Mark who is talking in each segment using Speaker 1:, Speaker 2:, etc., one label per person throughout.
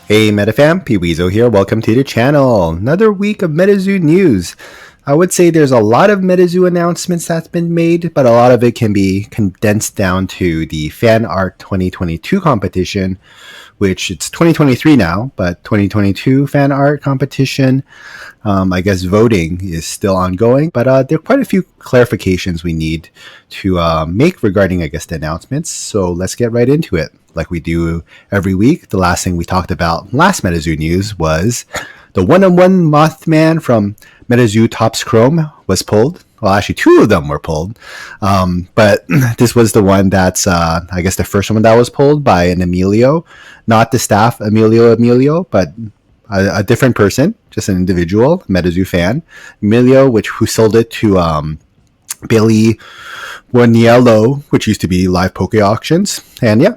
Speaker 1: Hey MetaFam, Pweezo here. Welcome to the channel. Another week of Metazoo news. I would say there's a lot of Metazoo announcements that's been made, but a lot of it can be condensed down to the Fan Art 2022 competition, which it's 2023 now, but 2022 Fan Art competition. I guess voting is still ongoing, but there are quite a few clarifications we need to make regarding, I guess, the announcements. So let's get right into it. Like we do every week, the last thing we talked about last Metazoo news was the one-on-one Mothman from Metazoo Tops Chrome was pulled. Well, actually, two of them were pulled, but this was the one that's, I guess, the first one that was pulled by an Emilio, not the staff Emilio, but a different person, just an individual Metazoo fan, Emilio, who sold it to Billy Waniello, which used to be Live Poke Auctions, and yeah.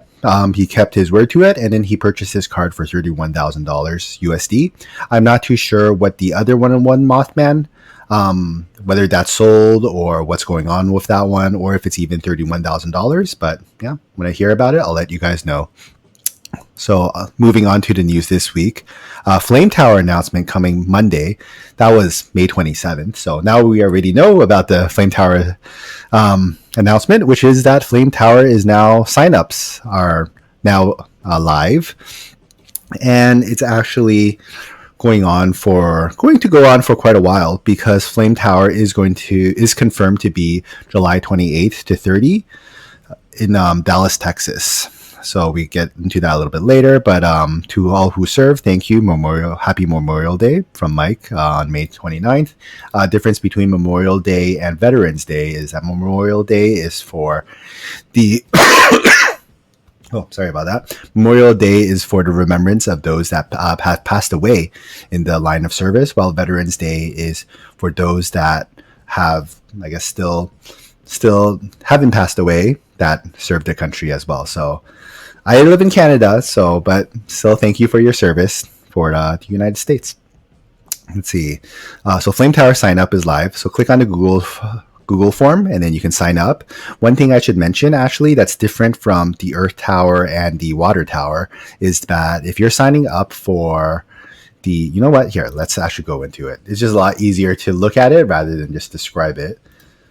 Speaker 1: He kept his word to it, and then he purchased his card for $31,000 USD. I'm not too sure what the other one-on-one Mothman, whether that's sold or what's going on with that one, or if it's even $31,000. But yeah, when I hear about it, I'll let you guys know. So moving on to the news this week, Flame Tower announcement coming Monday. That was May 27th. So now we already know about the Flame Tower announcement, which is that Flame Tower is now signups are now live, and it's actually going to go on for quite a while because Flame Tower is confirmed to be July 28th to 30 in Dallas, Texas. So we get into that a little bit later, but to all who serve, thank you. Happy Memorial Day from Mike on May 29th. Difference between Memorial Day and Veterans Day is that Memorial Day is for the oh, sorry about that. Memorial Day is for the remembrance of those that have passed away in the line of service, while Veterans Day is for those that have, I guess, still haven't passed away that served the country as well. So I live in Canada, but still thank you for your service for the United States. Let's see. So Flame Tower sign up is live. So click on the Google form and then you can sign up. One thing I should mention actually that's different from the Earth Tower and the Water Tower is that if you're signing up for you know what? Here, let's actually go into it. It's just a lot easier to look at it rather than just describe it.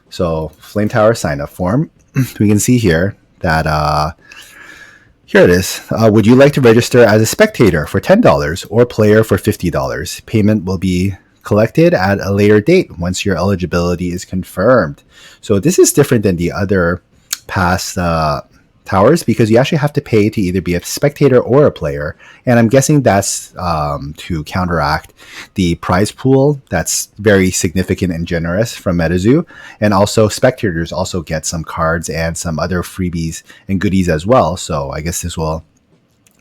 Speaker 1: So Flame Tower sign up form. We can see here that here it is. Would you like to register as a spectator for $10 or player for $50? Payment will be collected at a later date once your eligibility is confirmed. So this is different than the other past towers because you actually have to pay to either be a spectator or a player. And I'm guessing that's to counteract the prize pool that's very significant and generous from Metazoo. And also spectators also get some cards and some other freebies and goodies as well. So I guess this will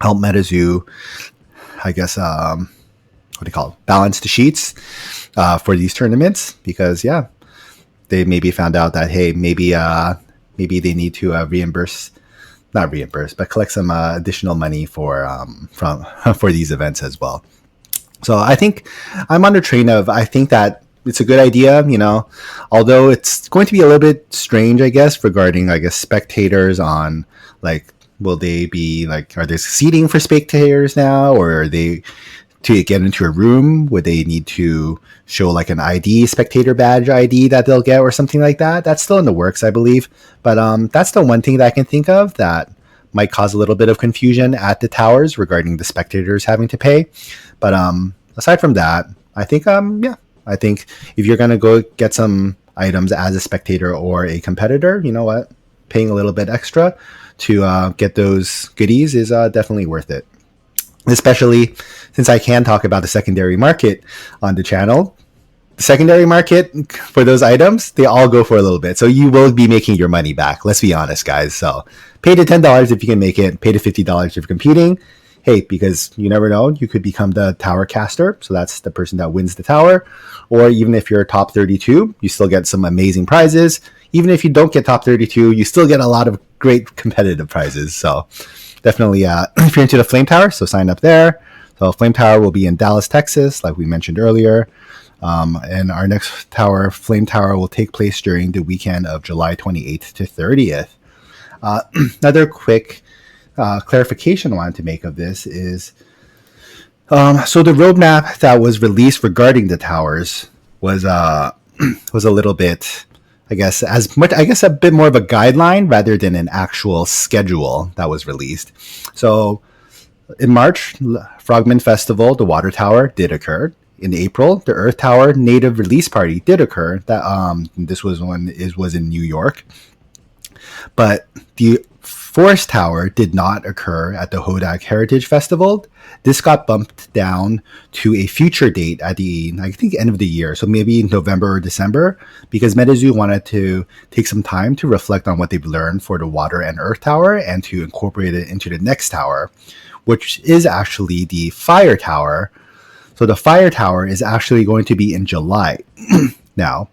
Speaker 1: help Metazoo, I guess, balance the sheets for these tournaments because, yeah, they maybe found out that, hey, maybe they need to collect some additional money for these events as well. So I think I'm on the train of I think that it's a good idea, although it's going to be a little bit strange, I guess, regarding spectators on will they be are there seating for spectators now, or are they to get into a room would they need to show an ID, spectator badge ID that they'll get or something like that? That's still in the works, I believe. But that's the one thing that I can think of that might cause a little bit of confusion at the towers regarding the spectators having to pay. But aside from that, I think I think if you're gonna go get some items as a spectator or a competitor, you know what, paying a little bit extra to get those goodies is definitely worth it. Especially since I can talk about the secondary market on the channel. The secondary market for those items, they all go for a little bit. So you will be making your money back. Let's be honest, guys. So pay the $10 if you can make it. Pay the $50 if you're competing. Hey, because you never know, you could become the tower caster. So that's the person that wins the tower. Or even if you're top 32, you still get some amazing prizes. Even if you don't get top 32, you still get a lot of great competitive prizes. So definitely, if you're into the Flame Tower, so sign up there. So Flame Tower will be in Dallas, Texas, like we mentioned earlier. And our next Flame Tower, will take place during the weekend of July 28th to 30th. Another quick clarification I wanted to make of this is So the roadmap that was released regarding the towers was was a little bit, I guess a bit more of a guideline rather than an actual schedule that was released. So in March, Frogman Festival, the Water Tower did occur. In April, the Earth Tower Native Release Party did occur. That this was when it was in New York, but the Forest Tower did not occur at the Hodag Heritage Festival. This got bumped down to a future date at the, I think, end of the year. So maybe November or December, because Metazoo wanted to take some time to reflect on what they've learned for the Water and Earth Tower and to incorporate it into the next tower, which is actually the Fire Tower. So the Fire Tower is actually going to be in July now.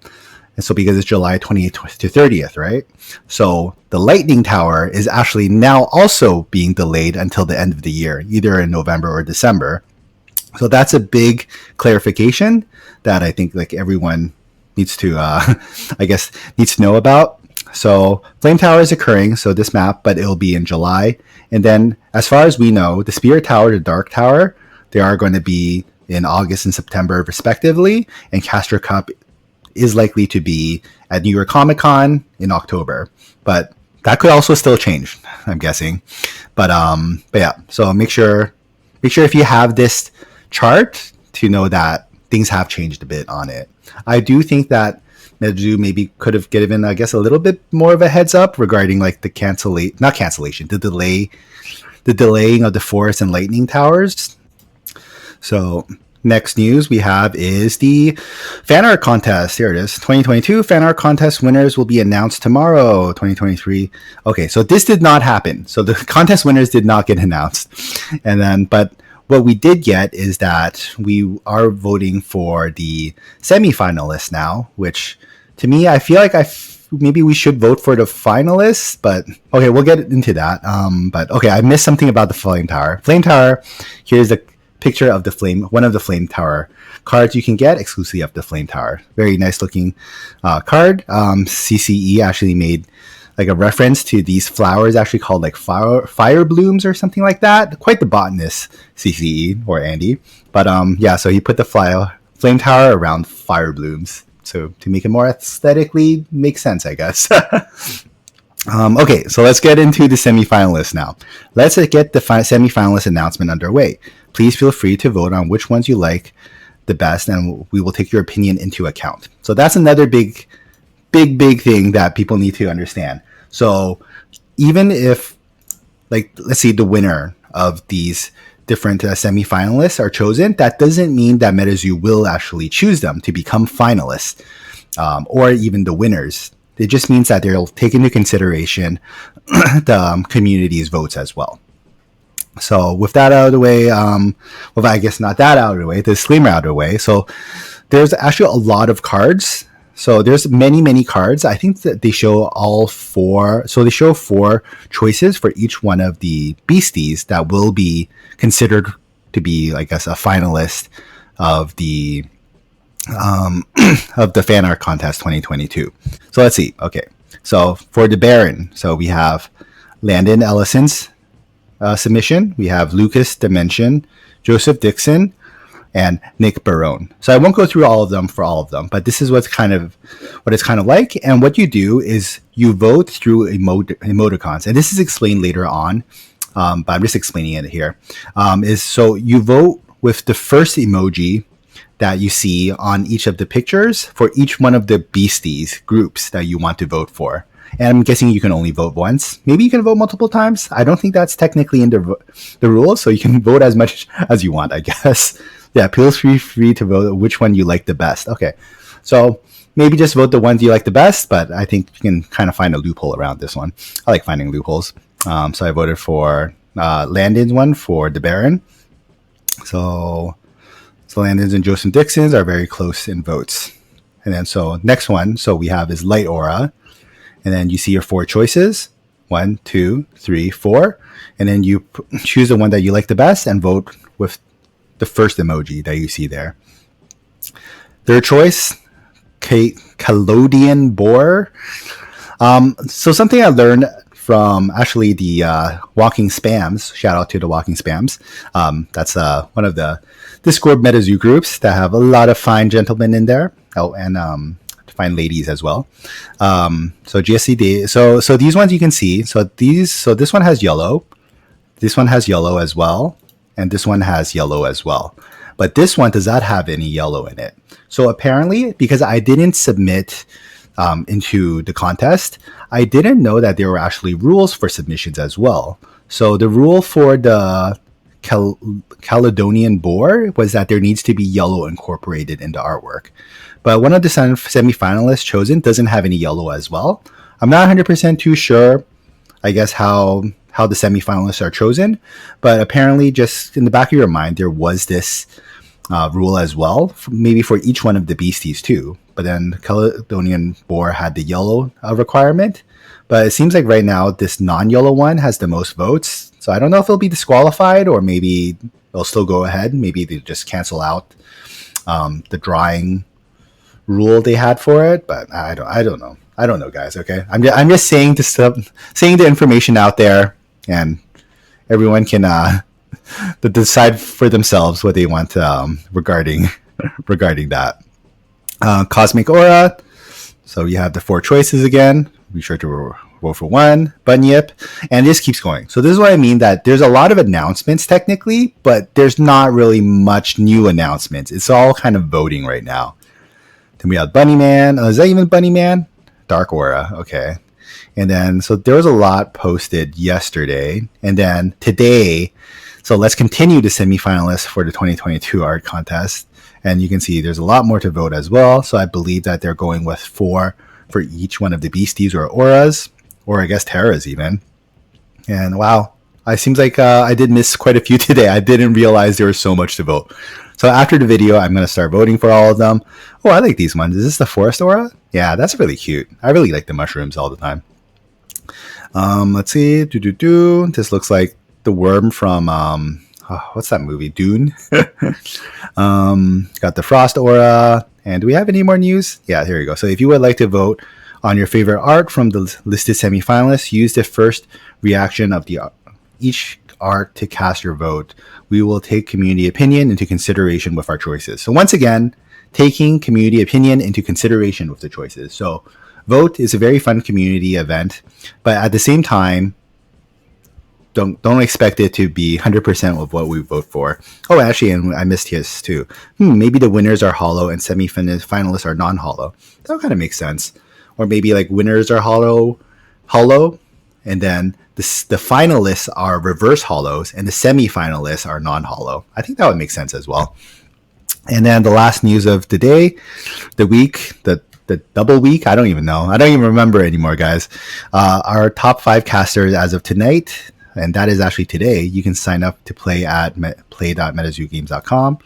Speaker 1: And so because it's July 28th to 30th, right? So the Lightning Tower is actually now also being delayed until the end of the year, either in November or December. So that's a big clarification that I think like everyone needs to, needs to know about. So Flame Tower is occurring, so this map, but it'll be in July. And then as far as we know, the Spirit Tower, the Dark Tower, they are going to be in August and September respectively. And Castor Cup is likely to be at New York Comic Con in October, but that could also still change, I'm guessing. But yeah, so make sure if you have this chart to know that things have changed a bit on it. I do think that Metazoo maybe could have given, I guess, a little bit more of a heads up regarding like the the delaying of the Forest and Lightning Towers. So next news we have is the fan art contest. Here it is. 2022 fan art contest winners will be announced tomorrow. 2023. Okay, so this did not happen. So the contest winners did not get announced. And then, but what we did get is that we are voting for the semi-finalists now, which to me, I feel like maybe we should vote for the finalists, but okay, we'll get into that. But okay, I missed something about the Flame Tower. Flame Tower, here's the picture of the one of the Flame Tower cards you can get exclusively of the Flame Tower. Very nice looking card. CCE actually made like a reference to these flowers, actually called like fire blooms or something like that. Quite the botanist, CCE or Andy. But yeah, so he put the Flame Tower around fire blooms, so to make it more aesthetically make sense, I guess. Okay, so let's get into the semi-finalists now. Let's get the semi-finalist announcement underway. Please feel free to vote on which ones you like the best, and we will take your opinion into account. So that's another big thing that people need to understand. So even if, like, let's say the winner of these different semi-finalists are chosen, that doesn't mean that Metazoo will actually choose them to become finalists, or even the winners. It just means that they'll take into consideration the community's votes as well. So with that out of the way, well, I guess not that out of the way, the disclaimer out of the way. So there's actually a lot of cards. So there's many cards. I think that they show all four. So they show 4 choices for each one of the beasties that will be considered to be, I guess, a finalist of the of the fan art contest 2022. So let's see. Okay, so for the Baron, so we have Landon Ellison's submission. We have Lucas Dimension, Joseph Dixon, and Nick Barone. So I won't go through all of them for all of them, but this is what it's kind of like. And what you do is you vote through emoticons, and this is explained later on, but I'm just explaining it here. Is so you vote with the first emoji that you see on each of the pictures for each one of the beasties groups that you want to vote for. And I'm guessing you can only vote once. Maybe you can vote multiple times. I don't think that's technically in the rules, so you can vote as much as you want, I guess. Yeah, feel free to vote which one you like the best. Okay, so maybe just vote the ones you like the best, but I think you can kind of find a loophole around this one. I like finding loopholes. So I voted for Landon's one for the Baron. So Landon's and Joseph Dixon's are very close in votes. And then so next one, so we have is Light Aura. And then you see your 4 choices, 1, 2, 3, 4. And then you choose the one that you like the best and vote with the first emoji that you see there. Third choice, Calodian Boar. So something I learned from actually the Walking Spams. Shout out to the Walking Spams. That's one of the Discord Metazoo groups that have a lot of fine gentlemen in there. Oh, and fine ladies as well. So GSC, so these ones you can see. So this one has yellow. This one has yellow as well, and this one has yellow as well. But this one does not have any yellow in it. So apparently, because I didn't submit into the contest, I didn't know that there were actually rules for submissions as well. So the rule for the Caledonian boar was that there needs to be yellow incorporated into artwork. But one of the semi-finalists chosen doesn't have any yellow as well. I'm not 100% too sure, I guess, how the semi-finalists are chosen. But apparently, just in the back of your mind, there was this rule as well, maybe for each one of the beasties too. But then Caledonian boar had the yellow requirement. But it seems like right now, this non-yellow one has the most votes. So I don't know if it'll be disqualified or maybe they'll still go ahead. Maybe they just cancel out the drawing rule they had for it, but I don't know, guys. Okay, I'm just saying saying the information out there, and everyone can decide for themselves what they want regarding that. Cosmic Aura. So you have the 4 choices again. Be sure to vote for one. Bunyip, and this keeps going. So this is what I mean, that there's a lot of announcements technically, but there's not really much new announcements. It's all kind of voting right now. Then we have Bunnyman. Is that even Bunnyman? Dark Aura. Okay. And then, so there was a lot posted yesterday. And then today, so let's continue the semifinalists for the 2022 art contest. And you can see there's a lot more to vote as well. So I believe that they're going with 4 for each one of the beasties or auras, or I guess terras even. And wow, it seems like I did miss quite a few today. I didn't realize there was so much to vote. So after the video, I'm going to start voting for all of them. Oh, I like these ones. Is this the forest aura? Yeah, that's really cute. I really like the mushrooms all the time. Let's see. This looks like the worm from, what's that movie? Dune. Got the frost aura. And do we have any more news? Yeah, here we go. So if you would like to vote on your favorite art from the listed semifinalists, use the first reaction of each art to cast your vote. We will take community opinion into consideration with our choices. So once again, taking community opinion into consideration with the choices. So vote is a very fun community event, but at the same time, don't expect it to be 100% of what we vote for. Oh, actually, and I missed his too. Maybe the winners are hollow and semi-finalists are non-hollow. That kind of makes sense. Or maybe like winners are hollow, and then the finalists are reverse hollows and the semi-finalists are non-hollow. I think that would make sense as well. And then the last news of the day, the week, the double week, I don't even know. I don't even remember anymore, guys. Our top 5 casters as of tonight, and that is actually today. You can sign up to play at play.metazoogames.com.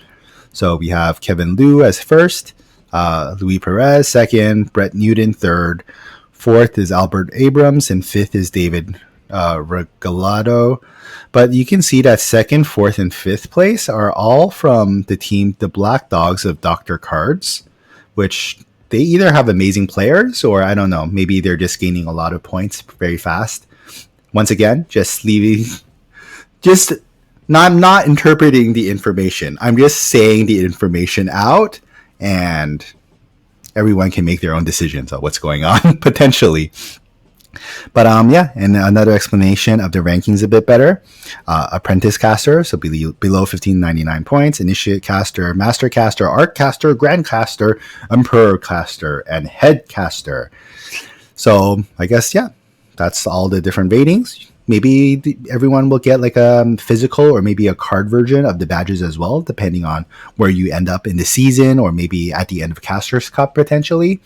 Speaker 1: So we have Kevin Liu as first, Luis Perez second, Brett Newton third, fourth is Albert Abrams, and fifth is David Regalado. But you can see that second, fourth, and fifth place are all from the team, the Black Dogs of Dr. Cards, which they either have amazing players or I don't know, maybe they're just gaining a lot of points very fast. Once again, I'm not interpreting the information. I'm just saying the information out, and everyone can make their own decisions on what's going on potentially. But yeah, and another explanation of the rankings a bit better. Apprentice caster, so below 1599 points. Initiate caster, master caster, art caster, grand caster, emperor caster, and head caster. So I guess, yeah, that's all the different ratings. Maybe everyone will get like a physical or maybe a card version of the badges as well, depending on where you end up in the season or maybe at the end of Caster's Cup potentially.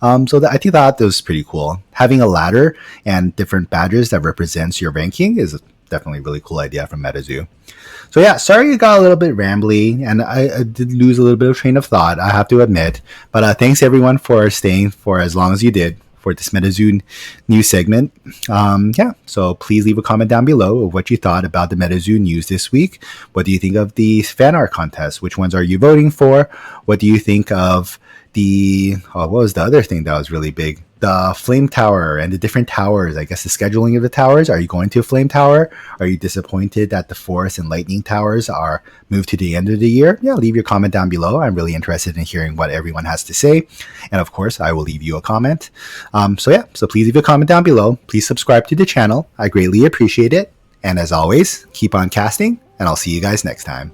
Speaker 1: So I think that was pretty cool. Having a ladder and different badges that represents your ranking is definitely a really cool idea from Metazoo. So yeah, sorry it got a little bit rambly and I did lose a little bit of train of thought, I have to admit. But thanks everyone for staying for as long as you did for this Metazoo news segment. Yeah, so please leave a comment down below of what you thought about the Metazoo news this week. What do you think of the fan art contest? Which ones are you voting for? What do you think of what was the other thing that was really big? the Flame Tower and the different towers, I guess the scheduling of the towers. Are you going to a Flame Tower? Are you disappointed that the Forest and Lightning Towers are moved to the end of the year? Yeah, leave your comment down below. I'm really interested in hearing what everyone has to say. And of course, I will leave you a comment. So please leave a comment down below. Please subscribe to the channel. I greatly appreciate it. And as always, keep on casting, and I'll see you guys next time.